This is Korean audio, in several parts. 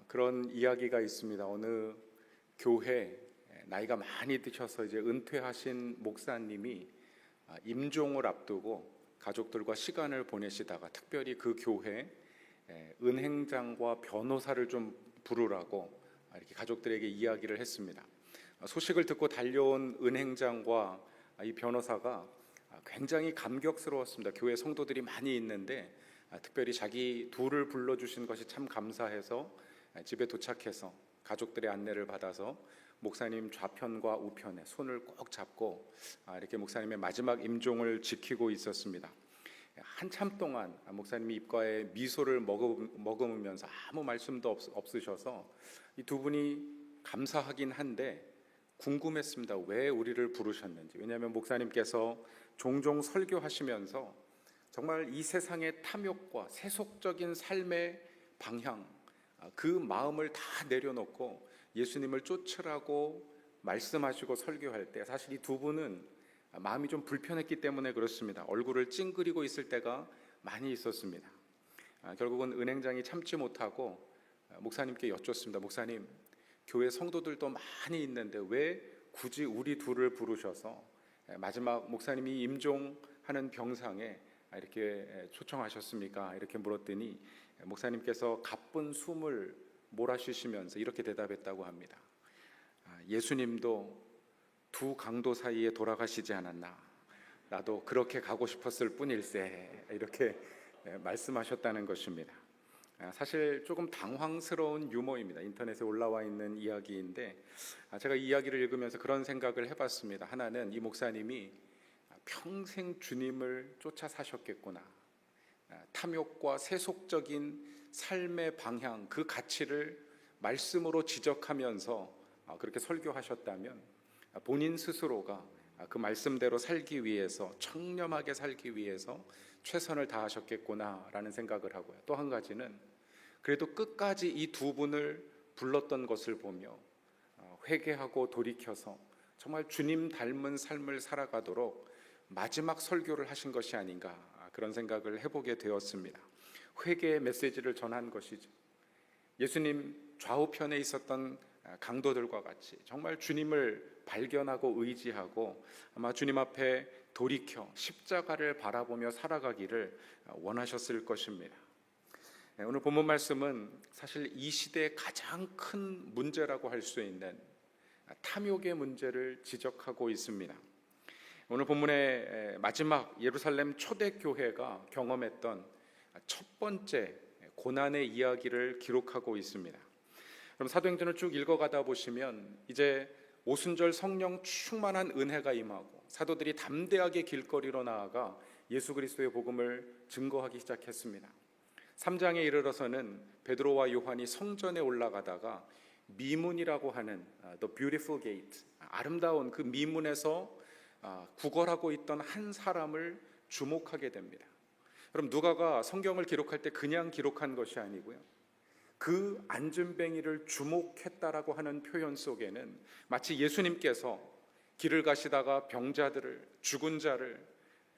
그런 이야기가 있습니다. 어느 교회 나이가 많이 드셔서 이제 은퇴하신 목사님이 임종을 앞두고 가족들과 시간을 보내시다가 특별히 그 교회 은행장과 변호사를 좀 부르라고 이렇게 가족들에게 이야기를 했습니다. 소식을 듣고 달려온 은행장과 이 변호사가 굉장히 감격스러웠습니다. 교회 성도들이 많이 있는데 특별히 자기 둘을 불러주신 것이 참 감사해서 집에 도착해서 가족들의 안내를 받아서 목사님 좌편과 우편에 손을 꼭 잡고 이렇게 목사님의 마지막 임종을 지키고 있었습니다. 한참 동안 목사님이 입가에 미소를 머금으면서 아무 말씀도 없으셔서 이 두 분이 감사하긴 한데 궁금했습니다. 왜 우리를 부르셨는지. 왜냐하면 목사님께서 종종 설교하시면서 정말 이 세상의 탐욕과 세속적인 삶의 방향, 그 마음을 다 내려놓고 예수님을 쫓으라고 말씀하시고 설교할 때 사실 이 두 분은 마음이 좀 불편했기 때문에 그렇습니다. 얼굴을 찡그리고 있을 때가 많이 있었습니다. 결국은 은행장이 참지 못하고 목사님께 여쭙습니다. 목사님, 교회 성도들도 많이 있는데 왜 굳이 우리 둘을 부르셔서 마지막 목사님이 임종하는 병상에 이렇게 초청하셨습니까? 이렇게 물었더니 목사님께서 가쁜 숨을 몰아쉬시면서 이렇게 대답했다고 합니다. 예수님도 두 강도 사이에 돌아가시지 않았나? 나도 그렇게 가고 싶었을 뿐일세. 이렇게 말씀하셨다는 것입니다. 사실 조금 당황스러운 유머입니다. 인터넷에 올라와 있는 이야기인데 제가 이 이야기를 읽으면서 그런 생각을 해봤습니다. 하나는 이 목사님이 평생 주님을 쫓아 사셨겠구나. 탐욕과 세속적인 삶의 방향, 그 가치를 말씀으로 지적하면서 그렇게 설교하셨다면 본인 스스로가 그 말씀대로 살기 위해서, 청렴하게 살기 위해서 최선을 다하셨겠구나라는 생각을 하고요. 또 한 가지는 그래도 끝까지 이 두 분을 불렀던 것을 보며 회개하고 돌이켜서 정말 주님 닮은 삶을 살아가도록 마지막 설교를 하신 것이 아닌가, 그런 생각을 해보게 되었습니다. 회개의 메시지를 전한 것이죠. 예수님 좌우편에 있었던 강도들과 같이 정말 주님을 발견하고 의지하고 아마 주님 앞에 돌이켜 십자가를 바라보며 살아가기를 원하셨을 것입니다. 오늘 본문 말씀은 사실 이 시대의 가장 큰 문제라고 할 수 있는 탐욕의 문제를 지적하고 있습니다. 오늘 본문의 마지막 예루살렘 초대교회가 경험했던 첫 번째 고난의 이야기를 기록하고 있습니다. 그럼 사도행전을 쭉 읽어가다 보시면 이제 오순절 성령 충만한 은혜가 임하고 사도들이 담대하게 길거리로 나아가 예수 그리스도의 복음을 증거하기 시작했습니다. 3장에 이르러서는 베드로와 요한이 성전에 올라가다가 미문이라고 하는 The Beautiful Gate, 아름다운 그 미문에서 구걸하고 있던 한 사람을 주목하게 됩니다. 그럼 누가가 성경을 기록할 때 그냥 기록한 것이 아니고요, 그 안진뱅이를 주목했다라고 하는 표현 속에는 마치 예수님께서 길을 가시다가 병자들을, 죽은 자를,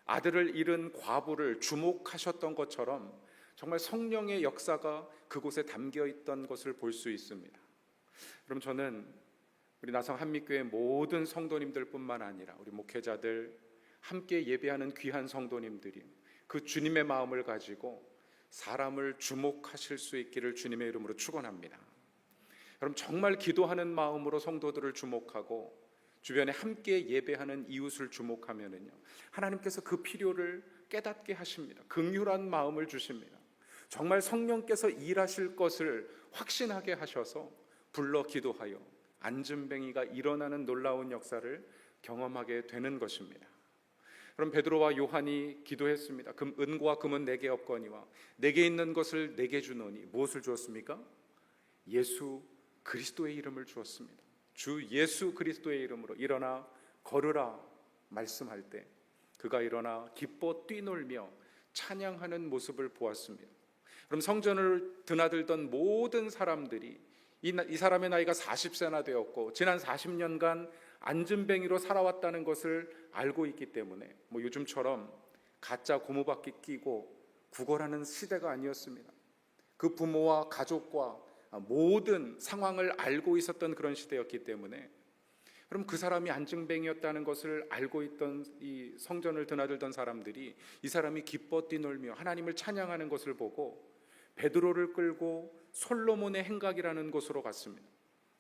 아들을 잃은 과부를 주목하셨던 것처럼 정말 성령의 역사가 그곳에 담겨 있던 것을 볼 수 있습니다. 그럼 저는 우리 나성 한미교회 모든 성도님들 뿐만 아니라 우리 목회자들, 함께 예배하는 귀한 성도님들이 그 주님의 마음을 가지고 사람을 주목하실 수 있기를 주님의 이름으로 축원합니다. 그럼 정말 기도하는 마음으로 성도들을 주목하고 주변에 함께 예배하는 이웃을 주목하면은요, 하나님께서 그 필요를 깨닫게 하십니다. 긍휼한 마음을 주십니다. 정말 성령께서 일하실 것을 확신하게 하셔서 불러 기도하여 안진뱅이가 일어나는 놀라운 역사를 경험하게 되는 것입니다. 그럼 베드로와 요한이 기도했습니다. 은과 금은 내게 없거니와 내게 있는 것을 내게 주노니 무엇을 주었습니까? 예수 그리스도의 이름을 주었습니다. 주 예수 그리스도의 이름으로 일어나 걸으라 말씀할 때 그가 일어나 기뻐 뛰놀며 찬양하는 모습을 보았습니다. 그럼 성전을 드나들던 모든 사람들이 이 사람의 나이가 40세나 되었고 지난 40년간 안진뱅이로 살아왔다는 것을 알고 있기 때문에 요즘처럼 가짜 고무바퀴 끼고 구걸하는 시대가 아니었습니다. 그 부모와 가족과 모든 상황을 알고 있었던 그런 시대였기 때문에, 그럼 그 사람이 안증뱅이였다는 것을 알고 있던 이 성전을 드나들던 사람들이 이 사람이 기뻐 뛰놀며 하나님을 찬양하는 것을 보고 베드로를 끌고 솔로몬의 행각이라는 곳으로 갔습니다.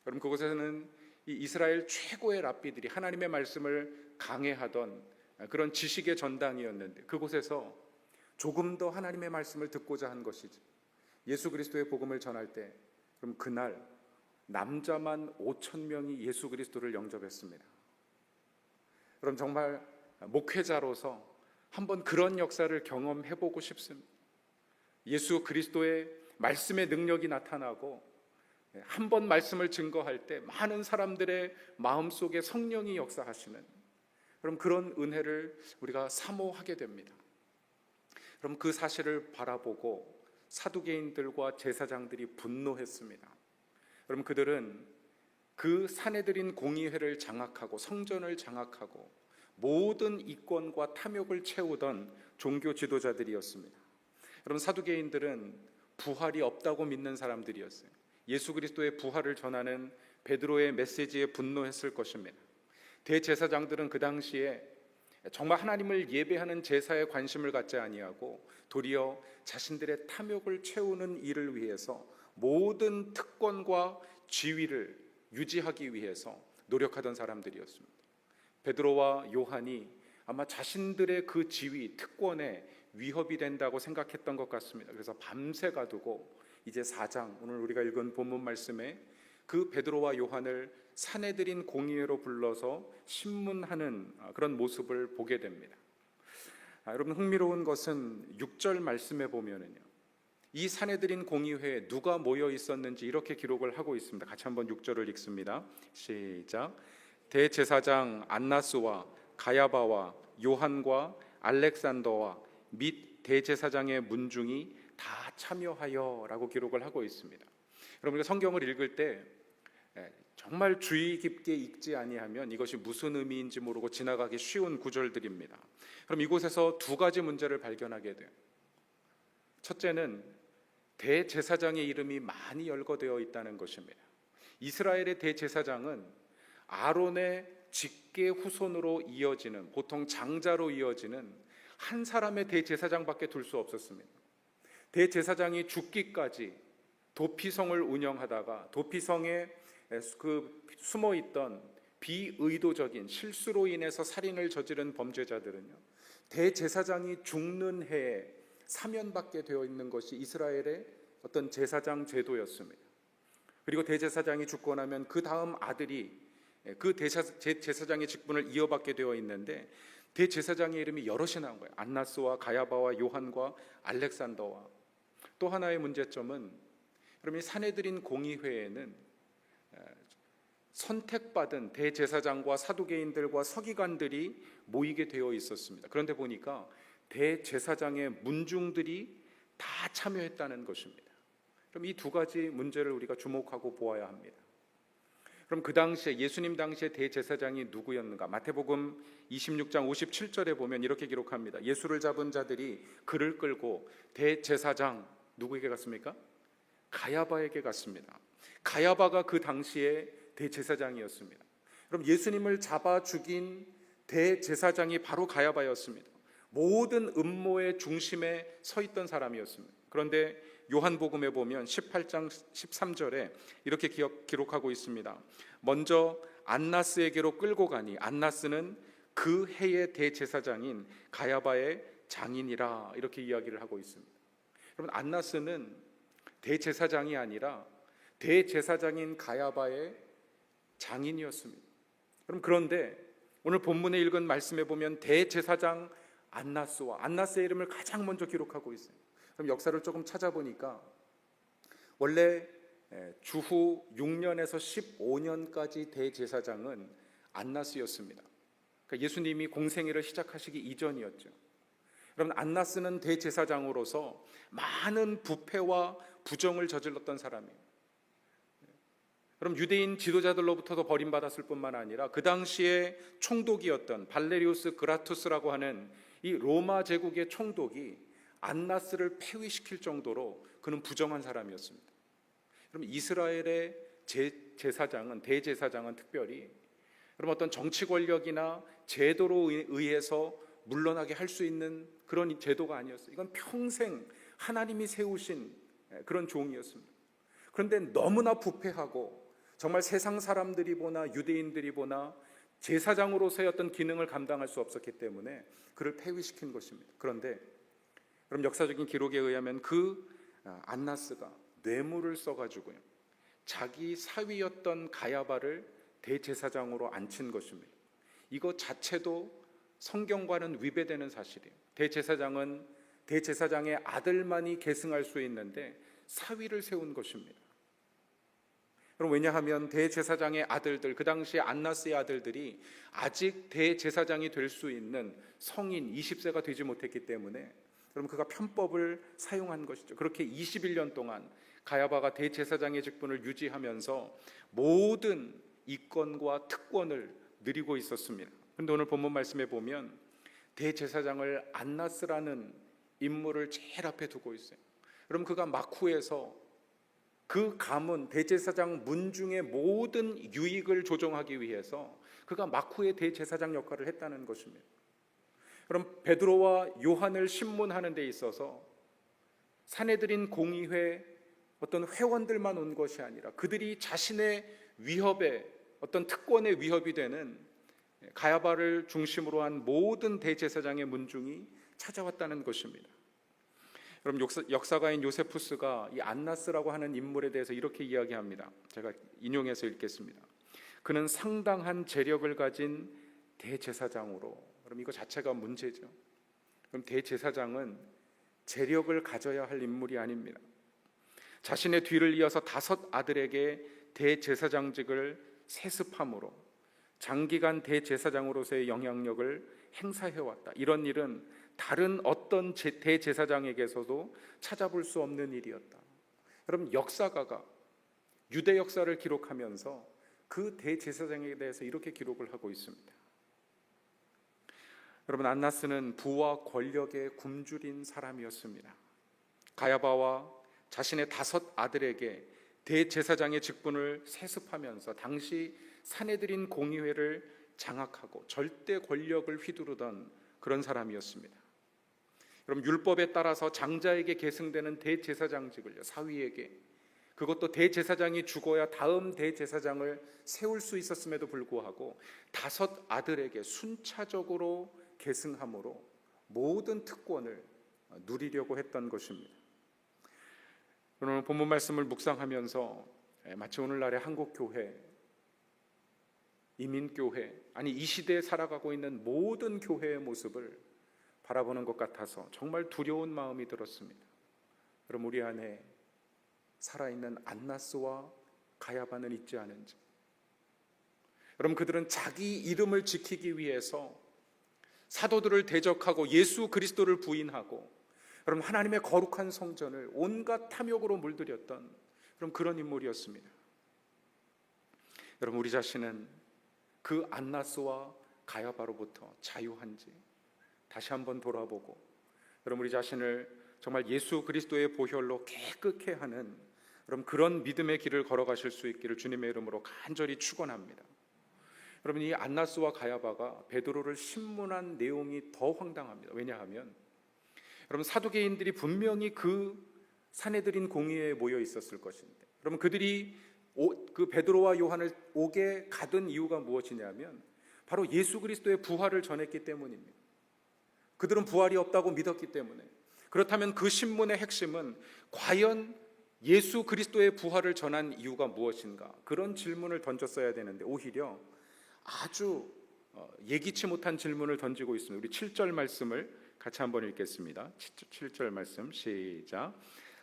그럼 그곳에는 이 이스라엘 최고의 랍비들이 하나님의 말씀을 강해하던 그런 지식의 전당이었는데, 그곳에서 조금 더 하나님의 말씀을 듣고자 한 것이지, 예수 그리스도의 복음을 전할 때, 그럼 그날 남자만 5,000명이 예수 그리스도를 영접했습니다. 그럼 정말 목회자로서 한번 그런 역사를 경험해보고 싶습니다. 예수 그리스도의 말씀의 능력이 나타나고 한 번 말씀을 증거할 때 많은 사람들의 마음속에 성령이 역사하시는, 그럼 그런 은혜를 우리가 사모하게 됩니다. 그럼 그 사실을 바라보고 사두개인들과 제사장들이 분노했습니다. 그럼 그들은 그 사내들인 공의회를 장악하고 성전을 장악하고 모든 이권과 탐욕을 채우던 종교 지도자들이었습니다. 그럼 사두개인들은 부활이 없다고 믿는 사람들이었어요. 예수 그리스도의 부활을 전하는 베드로의 메시지에 분노했을 것입니다. 대제사장들은 그 당시에 정말 하나님을 예배하는 제사에 관심을 갖지 아니하고 도리어 자신들의 탐욕을 채우는 일을 위해서 모든 특권과 지위를 유지하기 위해서 노력하던 사람들이었습니다. 베드로와 요한이 아마 자신들의 그 지위, 특권에 위협이 된다고 생각했던 것 같습니다. 그래서 밤새 가두고 이제 4장, 오늘 우리가 읽은 본문 말씀에 그 베드로와 요한을 사내들인 공의회로 불러서 신문하는 그런 모습을 보게 됩니다. 여러분, 흥미로운 것은 6절 말씀에 보면은요, 이 사내들인 공의회에 누가 모여 있었는지 이렇게 기록을 하고 있습니다. 같이 한번 6절을 읽습니다. 시작. 대제사장 안나스와 가야바와 요한과 알렉산더와 및 대제사장의 문중이 다 참여하여 라고 기록을 하고 있습니다. 여러분, 우리가 성경을 읽을 때 정말 주의 깊게 읽지 아니하면 이것이 무슨 의미인지 모르고 지나가기 쉬운 구절들입니다. 그럼 이곳에서 두 가지 문제를 발견하게 돼요. 첫째는 대제사장의 이름이 많이 열거되어 있다는 것입니다. 이스라엘의 대제사장은 아론의 직계 후손으로 이어지는, 보통 장자로 이어지는 한 사람의 대제사장밖에 둘 수 없었습니다. 대제사장이 죽기까지 도피성을 운영하다가 도피성에 그 숨어있던 비의도적인 실수로 인해서 살인을 저지른 범죄자들은요, 대제사장이 죽는 해에 사면받게 되어 있는 것이 이스라엘의 어떤 제사장 제도였습니다. 그리고 대제사장이 죽고 나면 그 다음 아들이 그 제사장의 직분을 이어받게 되어 있는데, 대제사장의 이름이 여럿이 나온 거예요. 안나스와 가야바와 요한과 알렉산더와. 또 하나의 문제점은, 그럼 이 사내들인 공의회에는 선택받은 대제사장과 사두개인들과 서기관들이 모이게 되어 있었습니다. 그런데 보니까 대제사장의 문중들이 다 참여했다는 것입니다. 그럼 이 두 가지 문제를 우리가 주목하고 보아야 합니다. 그럼 그 당시에, 예수님 당시에 대제사장이 누구였는가? 마태복음 26장 57절에 보면 이렇게 기록합니다. 예수를 잡은 자들이 그를 끌고 대제사장, 누구에게 갔습니까? 가야바에게 갔습니다. 가야바가 그 당시에 대제사장이었습니다. 그럼 예수님을 잡아 죽인 대제사장이 바로 가야바였습니다. 모든 음모의 중심에 서 있던 사람이었습니다. 그런데 요한복음에 보면 18장 13절에 이렇게 기록하고 있습니다. 먼저 안나스에게로 끌고 가니 안나스는 그 해의 대제사장인 가야바의 장인이라, 이렇게 이야기를 하고 있습니다. 여러분, 안나스는 대제사장이 아니라 대제사장인 가야바의 장인이었습니다. 그런데 오늘 본문에 읽은 말씀에 보면 대제사장 안나스와 안나스의 이름을 가장 먼저 기록하고 있어요. 그럼 역사를 조금 찾아보니까 원래 주후 6년에서 15년까지 대제사장은 안나스였습니다. 그러니까 예수님이 공생애를 시작하시기 이전이었죠. 여러분, 안나스는 대제사장으로서 많은 부패와 부정을 저질렀던 사람이에요. 그럼 유대인 지도자들로부터도 버림받았을 뿐만 아니라 그 당시에 총독이었던 발레리우스 그라투스라고 하는 이 로마 제국의 총독이 안나스를 폐위시킬 정도로 그는 부정한 사람이었습니다. 그럼 이스라엘의 제사장은, 대제사장은 특별히 그럼 어떤 정치 권력이나 제도로 의해서 물러나게 할 수 있는 그런 제도가 아니었어요. 이건 평생 하나님이 세우신 그런 종이었습니다. 그런데 너무나 부패하고 정말 세상 사람들이 보나 유대인들이 보나 제사장으로서의 어떤 기능을 감당할 수 없었기 때문에 그를 폐위시킨 것입니다. 그런데 그럼 역사적인 기록에 의하면 그 안나스가 뇌물을 써가지고요, 자기 사위였던 가야바를 대제사장으로 앉힌 것입니다. 이거 자체도 성경과는 위배되는 사실이에요. 대제사장은 대제사장의 아들만이 계승할 수 있는데 사위를 세운 것입니다. 그럼 왜냐하면 대제사장의 아들들, 그 당시에 안나스의 아들들이 아직 대제사장이 될 수 있는 성인 20세가 되지 못했기 때문에 그럼 그가 편법을 사용한 것이죠. 그렇게 21년 동안 가야바가 대제사장의 직분을 유지하면서 모든 이권과 특권을 누리고 있었습니다. 그런데 오늘 본문 말씀에 보면 대제사장을 안나스라는 인물을 제일 앞에 두고 있어요. 그럼 그가 막후에서 그 가문 대제사장 문중의 모든 유익을 조정하기 위해서 그가 막후에 대제사장 역할을 했다는 것입니다. 그럼 베드로와 요한을 신문하는 데 있어서 산헤드린 공의회 어떤 회원들만 온 것이 아니라 그들이 자신의 위협에, 어떤 특권의 위협이 되는 가야바를 중심으로 한 모든 대제사장의 문중이 찾아왔다는 것입니다. 그럼 역사가인 요세푸스가 이 안나스라고 하는 인물에 대해서 이렇게 이야기합니다. 제가 인용해서 읽겠습니다. 그는 상당한 재력을 가진 대제사장으로, 그럼 이거 자체가 문제죠. 그럼 대제사장은 재력을 가져야 할 인물이 아닙니다. 자신의 뒤를 이어서 5 아들에게 대제사장직을 세습함으로 장기간 대제사장으로서의 영향력을 행사해왔다. 이런 일은 다른 어떤 대제사장에게서도 찾아볼 수 없는 일이었다. 그럼 역사가가 유대 역사를 기록하면서 그 대제사장에 대해서 이렇게 기록을 하고 있습니다. 여러분, 안나스는 부와 권력에 굶주린 사람이었습니다. 가야바와 자신의 5 아들에게 대제사장의 직분을 세습하면서 당시 산헤드린 공의회를 장악하고 절대 권력을 휘두르던 그런 사람이었습니다. 그럼 율법에 따라서 장자에게 계승되는 대제사장직을요, 사위에게, 그것도 대제사장이 죽어야 다음 대제사장을 세울 수 있었음에도 불구하고 5 아들에게 순차적으로 계승함으로 모든 특권을 누리려고 했던 것입니다. 오늘 본문 말씀을 묵상하면서 마치 오늘날의 한국교회, 이민교회, 아니 이 시대에 살아가고 있는 모든 교회의 모습을 바라보는 것 같아서 정말 두려운 마음이 들었습니다. 그럼 우리 안에 살아있는 안나스와 가야바는 있지 않은지, 여러분, 그들은 자기 이름을 지키기 위해서 사도들을 대적하고 예수 그리스도를 부인하고 그럼 하나님의 거룩한 성전을 온갖 탐욕으로 물들였던 그런 인물이었습니다. 여러분, 우리 자신은 그 안나스와 가야바로부터 자유한지 다시 한번 돌아보고, 여러분, 우리 자신을 정말 예수 그리스도의 보혈로 깨끗게 하는 그런 믿음의 길을 걸어가실 수 있기를 주님의 이름으로 간절히 축원합니다. 여러분, 이 안나스와 가야바가 베드로를 신문한 내용이 더 황당합니다. 왜냐하면 여러분, 사두개인들이 분명히 그 산헤드린 공의회에 모여 있었을 것인데, 여러분, 그들이 그 베드로와 요한을 옥에 가둔 이유가 무엇이냐면 바로 예수 그리스도의 부활을 전했기 때문입니다. 그들은 부활이 없다고 믿었기 때문에. 그렇다면 그 신문의 핵심은 과연 예수 그리스도의 부활을 전한 이유가 무엇인가? 그런 질문을 던졌어야 되는데 오히려 아주 예기치 못한 질문을 던지고 있습니다. 우리 7절 말씀을 같이 한번 읽겠습니다. 7절 말씀 시작.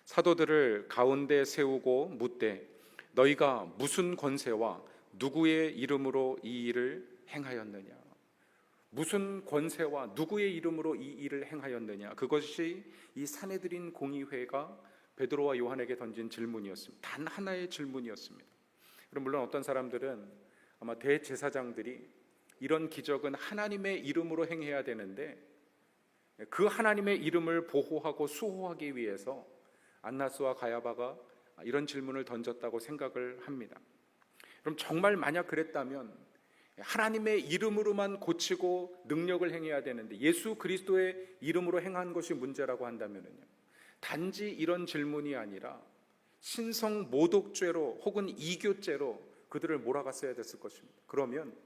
사도들을 가운데 세우고 묻되 너희가 무슨 권세와 누구의 이름으로 이 일을 행하였느냐? 무슨 권세와 누구의 이름으로 이 일을 행하였느냐? 그것이 이 산헤드린 공의회가 베드로와 요한에게 던진 질문이었습니다. 단 하나의 질문이었습니다. 그럼 물론 어떤 사람들은 아마 대제사장들이 이런 기적은 하나님의 이름으로 행해야 되는데 그 하나님의 이름을 보호하고 수호하기 위해서 안나스와 가야바가 이런 질문을 던졌다고 생각을 합니다. 그럼 정말 만약 그랬다면 하나님의 이름으로만 고치고 능력을 행해야 되는데 예수 그리스도의 이름으로 행한 것이 문제라고 한다면요, 단지 이런 질문이 아니라 신성 모독죄로 혹은 이교죄로 그들을 몰아갔어야 됐을 것입니다. 그러면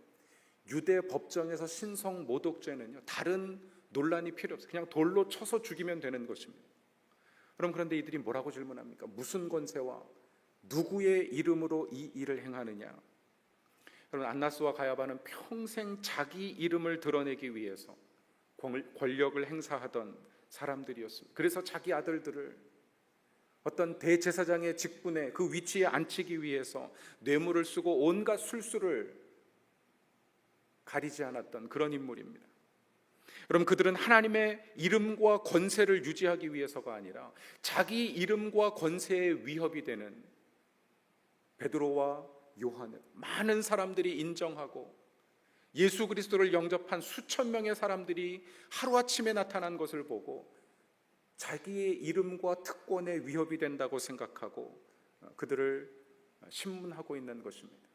유대 법정에서 신성 모독죄는요, 다른 논란이 필요 없어요. 그냥 돌로 쳐서 죽이면 되는 것입니다. 그런데 이들이 뭐라고 질문합니까? 무슨 권세와 누구의 이름으로 이 일을 행하느냐? 여러분, 안나스와 가야바는 평생 자기 이름을 드러내기 위해서 권력을 행사하던 사람들이었습니다. 그래서 자기 아들들을 어떤 대제사장의 직분에 그 위치에 앉히기 위해서 뇌물을 쓰고 온갖 술수를 가리지 않았던 그런 인물입니다. 그럼 그들은 하나님의 이름과 권세를 유지하기 위해서가 아니라 자기 이름과 권세에 위협이 되는 베드로와 요한을 많은 사람들이 인정하고 예수 그리스도를 영접한 수천 명의 사람들이 하루아침에 나타난 것을 보고 자기의 이름과 특권에 위협이 된다고 생각하고 그들을 신문하고 있는 것입니다.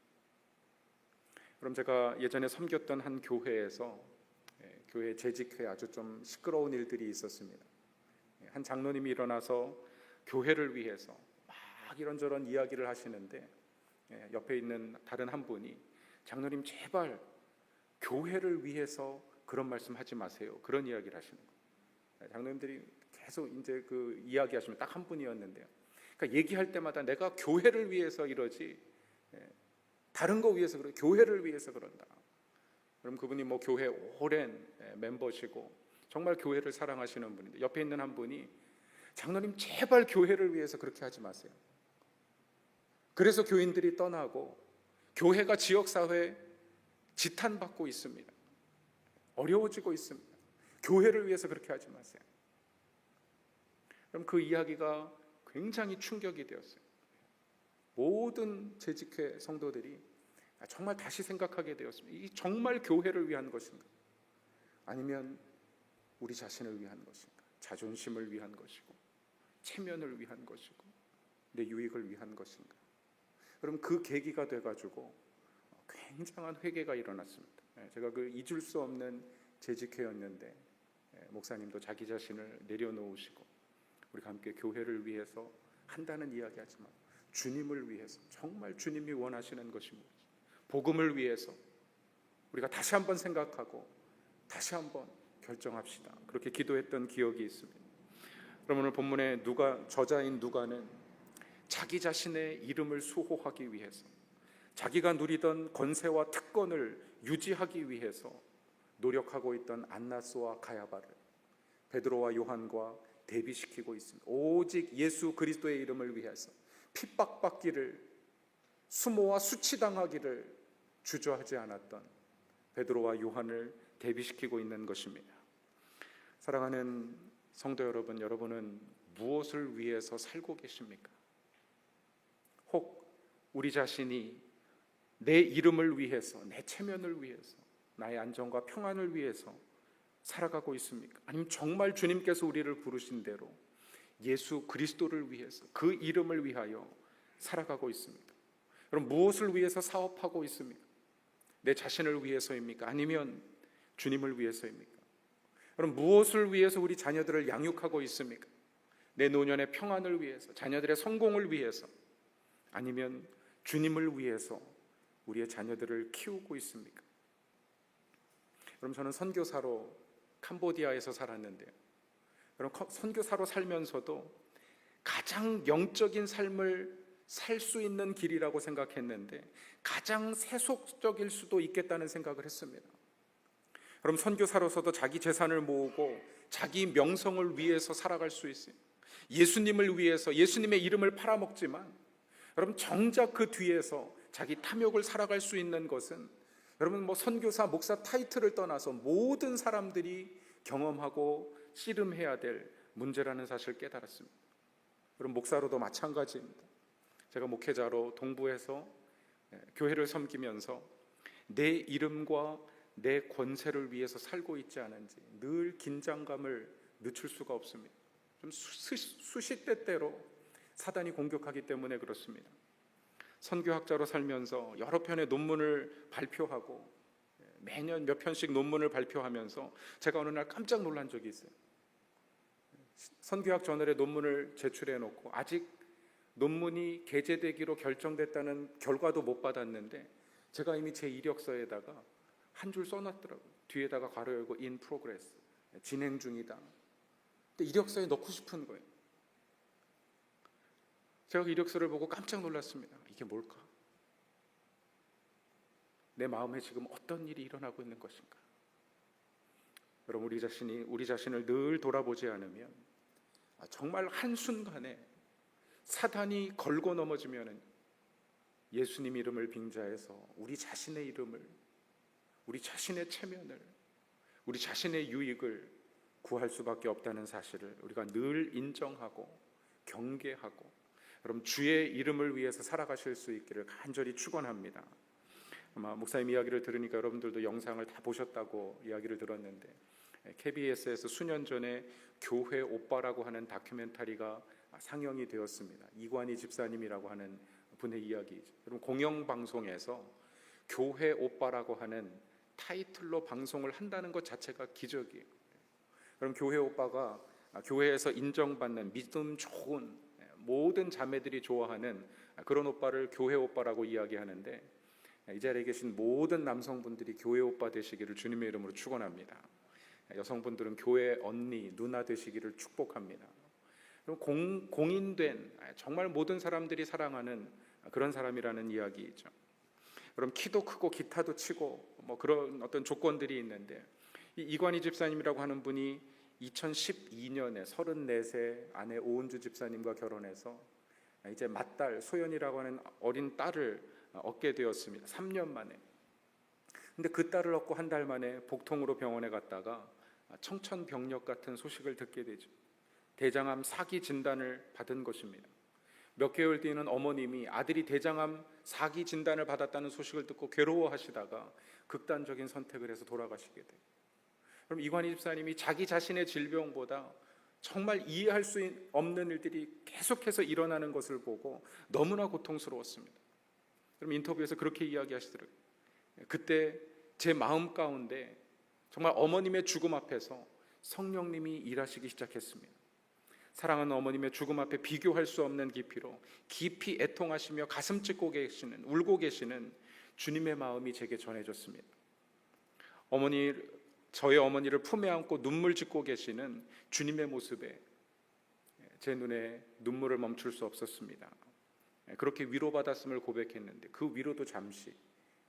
그럼 제가 예전에 섬겼던 한 교회에서 교회 재직회 아주 좀 시끄러운 일들이 있었습니다. 한 장로님이 일어나서 교회를 위해서 막 이런저런 이야기를 하시는데 옆에 있는 다른 한 분이 장로님 제발 교회를 위해서 그런 말씀하지 마세요. 그런 이야기를 하시는 거예요. 장로님들이 계속 이제 그 이야기하시면 딱 한 분이었는데요. 그러니까 얘기할 때마다 내가 교회를 위해서 이러지 다른 거 위해서 그래 교회를 위해서 그런다. 그럼 그분이 뭐 교회 오랜 멤버시고 정말 교회를 사랑하시는 분인데 옆에 있는 한 분이 장로님 제발 교회를 위해서 그렇게 하지 마세요. 그래서 교인들이 떠나고 교회가 지역사회에 지탄받고 있습니다. 어려워지고 있습니다. 교회를 위해서 그렇게 하지 마세요. 그럼 그 이야기가 굉장히 충격이 되었어요. 모든 재직회 성도들이 정말 다시 생각하게 되었습니다. 이 정말 교회를 위한 것인가? 아니면 우리 자신을 위한 것인가? 자존심을 위한 것이고 체면을 위한 것이고 내 유익을 위한 것인가? 그럼 그 계기가 돼가지고 굉장한 회개가 일어났습니다. 제가 그 잊을 수 없는 재직회였는데 목사님도 자기 자신을 내려놓으시고 우리가 함께 교회를 위해서 한다는 이야기하지만 주님을 위해서 정말 주님이 원하시는 것입니다. 복음을 위해서 우리가 다시 한번 생각하고 다시 한번 결정합시다. 그렇게 기도했던 기억이 있습니다. 그럼 오늘 본문의 저자인 누가는 자기 자신의 이름을 수호하기 위해서 자기가 누리던 권세와 특권을 유지하기 위해서 노력하고 있던 안나스와 가야바를 베드로와 요한과 대비시키고 있습니다. 오직 예수 그리스도의 이름을 위해서 핍박받기를 수모와 수치당하기를 주저하지 않았던 베드로와 요한을 대비시키고 있는 것입니다. 사랑하는 성도 여러분, 여러분은 무엇을 위해서 살고 계십니까? 혹 우리 자신이 내 이름을 위해서, 내 체면을 위해서, 나의 안정과 평안을 위해서 살아가고 있습니까? 아니면 정말 주님께서 우리를 부르신 대로 예수 그리스도를 위해서, 그 이름을 위하여 살아가고 있습니까? 그럼 무엇을 위해서 사업하고 있습니까? 내 자신을 위해서입니까? 아니면 주님을 위해서입니까? 그럼 무엇을 위해서 우리 자녀들을 양육하고 있습니까? 내 노년의 평안을 위해서, 자녀들의 성공을 위해서, 아니면 주님을 위해서 우리의 자녀들을 키우고 있습니까? 그럼 저는 선교사로 캄보디아에서 살았는데요. 그럼 선교사로 살면서도 가장 영적인 삶을 살 수 있는 길이라고 생각했는데 가장 세속적일 수도 있겠다는 생각을 했습니다. 그럼 선교사로서도 자기 재산을 모으고 자기 명성을 위해서 살아갈 수 있어요. 예수님을 위해서 예수님의 이름을 팔아먹지만 여러분 정작 그 뒤에서 자기 탐욕을 살아갈 수 있는 것은 여러분 선교사, 목사 타이틀을 떠나서 모든 사람들이 경험하고 씨름해야 될 문제라는 사실을 깨달았습니다. 여러분 목사로도 마찬가지입니다. 제가 목회자로 동부에서 교회를 섬기면서 내 이름과 내 권세를 위해서 살고 있지 않은지 늘 긴장감을 늦출 수가 없습니다. 좀 수시때때로 사단이 공격하기 때문에 그렇습니다. 선교학자로 살면서 여러 편의 논문을 발표하고 매년 몇 편씩 논문을 발표하면서 제가 어느 날 깜짝 놀란 적이 있어요. 선교학 저널에 논문을 제출해 놓고 아직 논문이 게재되기로 결정됐다는 결과도 못 받았는데 제가 이미 제 이력서에다가 한 줄 써놨더라고요. 뒤에다가 괄호 열고 in progress, 진행 중이다. 근데 이력서에 넣고 싶은 거예요. 제가 그 이력서를 보고 깜짝 놀랐습니다. 이게 뭘까? 내 마음에 지금 어떤 일이 일어나고 있는 것인가? 여러분, 우리 자신을 늘 돌아보지 않으면 정말 한순간에 사단이 걸고 넘어지면 예수님 이름을 빙자해서 우리 자신의 이름을, 우리 자신의 체면을, 우리 자신의 유익을 구할 수밖에 없다는 사실을 우리가 늘 인정하고 경계하고, 여러분, 주의 이름을 위해서 살아가실 수 있기를 간절히 축원합니다. 아마 목사님 이야기를 들으니까 여러분들도 영상을 다 보셨다고 이야기를 들었는데, KBS에서 수년 전에 교회 오빠라고 하는 다큐멘터리가 상영이 되었습니다. 이관희 집사님이라고 하는 분의 이야기죠. 여러분, 공영방송에서 교회 오빠라고 하는 타이틀로 방송을 한다는 것 자체가 기적이에요. 그럼 교회 오빠가 교회에서 인정받는 믿음 좋은 모든 자매들이 좋아하는 그런 오빠를 교회 오빠라고 이야기하는데, 이 자리에 계신 모든 남성분들이 교회 오빠 되시기를 주님의 이름으로 축원합니다. 여성분들은 교회 언니, 누나 되시기를 축복합니다. 공인된 정말 모든 사람들이 사랑하는 그런 사람이라는 이야기이죠. 그럼 키도 크고 기타도 치고 뭐 그런 어떤 조건들이 있는데, 이 이관희 집사님이라고 하는 분이 2012년에 34세 아내 오은주 집사님과 결혼해서 이제 맏딸 소연이라고 하는 어린 딸을 얻게 되었습니다. 3년 만에. 근데 그 딸을 얻고 한 달 만에 복통으로 병원에 갔다가 청천벽력 같은 소식을 듣게 되죠. 대장암 4기 진단을 받은 것입니다. 몇 개월 뒤에는 어머님이 아들이 대장암 4기 진단을 받았다는 소식을 듣고 괴로워하시다가 극단적인 선택을 해서 돌아가시게 돼요. 그럼 이관희 집사님이 자기 자신의 질병보다 정말 이해할 수 없는 일들이 계속해서 일어나는 것을 보고 너무나 고통스러웠습니다. 그럼 인터뷰에서 그렇게 이야기하시더라고요. 그때 제 마음 가운데 정말 어머님의 죽음 앞에서 성령님이 일하시기 시작했습니다. 사랑하는 어머님의 죽음 앞에 비교할 수 없는 깊이로 깊이 애통하시며 가슴 찢고 계시는, 울고 계시는 주님의 마음이 제게 전해졌습니다. 저의 어머니를 품에 안고 눈물 짓고 계시는 주님의 모습에 제 눈에 눈물을 멈출 수 없었습니다. 그렇게 위로받았음을 고백했는데 그 위로도 잠시,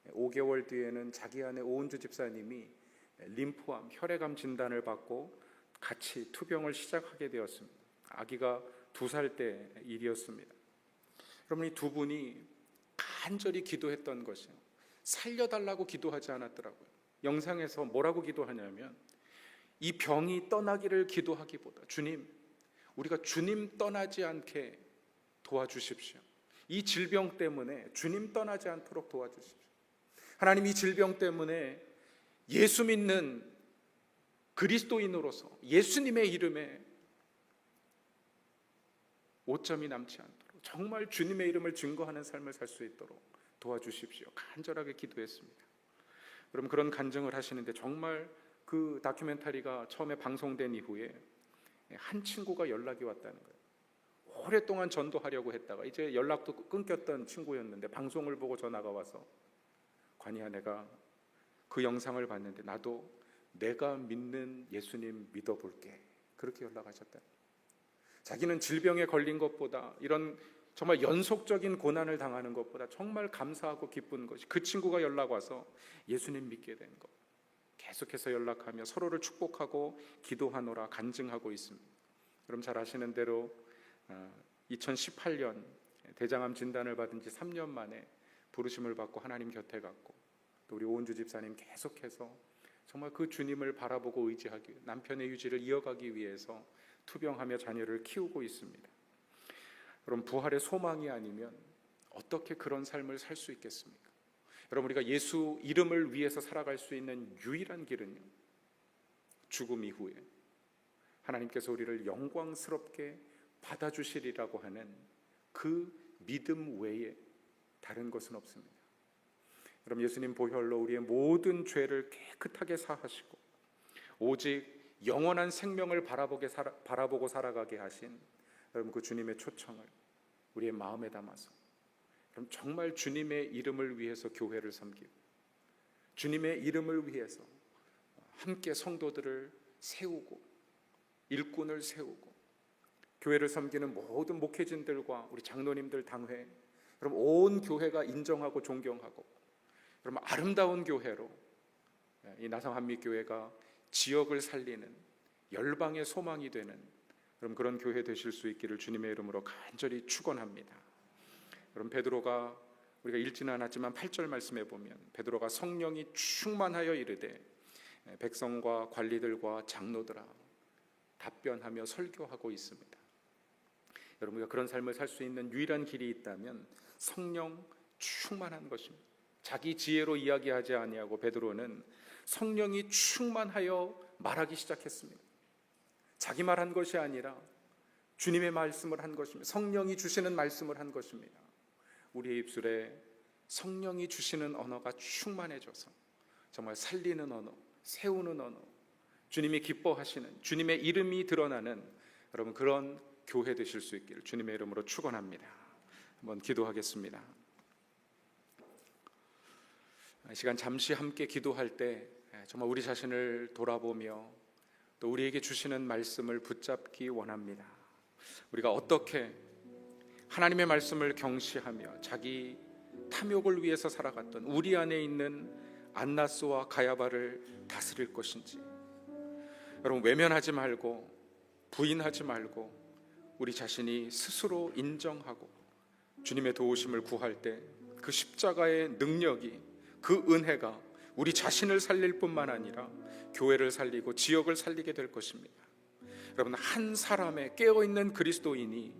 5개월 뒤에는 자기 아내 오은주 집사님이 림프암, 혈액암 진단을 받고 같이 투병을 시작하게 되었습니다. 아기가 2살 때 일이었습니다. 여러분, 이 두 분이 간절히 기도했던 것이요, 살려달라고 기도하지 않았더라고요. 영상에서 뭐라고 기도하냐면, 이 병이 떠나기를 기도하기보다 주님, 우리가 주님 떠나지 않게 도와주십시오. 이 질병 때문에 주님 떠나지 않도록 도와주십시오. 하나님, 이 질병 때문에 예수 믿는 그리스도인으로서 예수님의 이름에 오점이 남지 않도록 정말 주님의 이름을 증거하는 삶을 살 수 있도록 도와주십시오. 간절하게 기도했습니다. 그럼 그런 간증을 하시는데, 정말 그 다큐멘터리가 처음에 방송된 이후에 한 친구가 연락이 왔다는 거예요. 오랫동안 전도하려고 했다가 이제 연락도 끊겼던 친구였는데 방송을 보고 전화가 와서, 관이야, 내가 그 영상을 봤는데 나도 내가 믿는 예수님 믿어볼게, 그렇게 연락하셨다. 자기는 질병에 걸린 것보다, 이런 정말 연속적인 고난을 당하는 것보다 정말 감사하고 기쁜 것이 그 친구가 연락 와서 예수님 믿게 된 것. 계속해서 연락하며 서로를 축복하고 기도하노라 간증하고 있습니다. 그럼 잘 아시는 대로 2018년 대장암 진단을 받은 지 3년 만에 부르심을 받고 하나님 곁에 갔고, 또 우리 오은주 집사님 계속해서 정말 그 주님을 바라보고 의지하기 위해 남편의 유지를 이어가기 위해서 투병하며 자녀를 키우고 있습니다. 여러분, 부활의 소망이 아니면 어떻게 그런 삶을 살 수 있겠습니까? 여러분, 우리가 예수 이름을 위해서 살아갈 수 있는 유일한 길은요, 죽음 이후에 하나님께서 우리를 영광스럽게 받아주시리라고 하는 그 믿음 외에 다른 것은 없습니다. 그럼 예수님 보혈로 우리의 모든 죄를 깨끗하게 사하시고 오직 영원한 생명을 바라보고 살아가게 하신 여러분 그 주님의 초청을 우리의 마음에 담아서 그럼 정말 주님의 이름을 위해서 교회를 섬기고 주님의 이름을 위해서 함께 성도들을 세우고 일꾼을 세우고 교회를 섬기는 모든 목회진들과 우리 장로님들 당회 그럼 온 교회가 인정하고 존경하고 그럼 아름다운 교회로 이 나성 한미교회가 지역을 살리는 열방의 소망이 되는 그럼 그런 교회 되실 수 있기를 주님의 이름으로 간절히 축원합니다. 그럼 베드로가 우리가 읽지는 않았지만 8절 말씀에 보면 베드로가 성령이 충만하여 이르되 백성과 관리들과 장로들아 답변하며 설교하고 있습니다. 여러분 우리가 그런 삶을 살 수 있는 유일한 길이 있다면 성령 충만한 것입니다. 자기 지혜로 이야기하지 아니하고 베드로는 성령이 충만하여 말하기 시작했습니다. 자기 말한 것이 아니라 주님의 말씀을 한 것입니다. 성령이 주시는 말씀을 한 것입니다. 우리의 입술에 성령이 주시는 언어가 충만해져서 정말 살리는 언어, 세우는 언어, 주님이 기뻐하시는 주님의 이름이 드러나는 여러분 그런 교회 되실 수 있기를 주님의 이름으로 축원합니다. 한번 기도하겠습니다. 이 시간 잠시 함께 기도할 때 정말 우리 자신을 돌아보며 또 우리에게 주시는 말씀을 붙잡기 원합니다. 우리가 어떻게 하나님의 말씀을 경시하며 자기 탐욕을 위해서 살아갔던 우리 안에 있는 안나스와 가야바를 다스릴 것인지 여러분 외면하지 말고 부인하지 말고 우리 자신이 스스로 인정하고 주님의 도우심을 구할 때 그 십자가의 능력이 그 은혜가 우리 자신을 살릴 뿐만 아니라 교회를 살리고 지역을 살리게 될 것입니다. 여러분 한 사람의 깨어있는 그리스도인이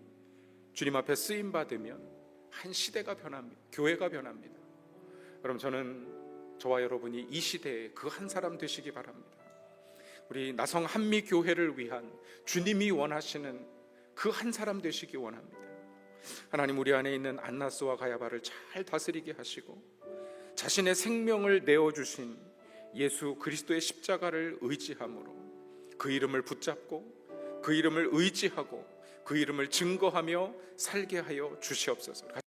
주님 앞에 쓰임받으면 한 시대가 변합니다. 교회가 변합니다. 여러분 저는 저와 여러분이 이 시대에 그 한 사람 되시기 바랍니다. 우리 나성 한미교회를 위한 주님이 원하시는 그 한 사람 되시기 원합니다. 하나님 우리 안에 있는 안나스와 가야바를 잘 다스리게 하시고 자신의 생명을 내어주신 예수 그리스도의 십자가를 의지함으로 그 이름을 붙잡고 그 이름을 의지하고 그 이름을 증거하며 살게 하여 주시옵소서.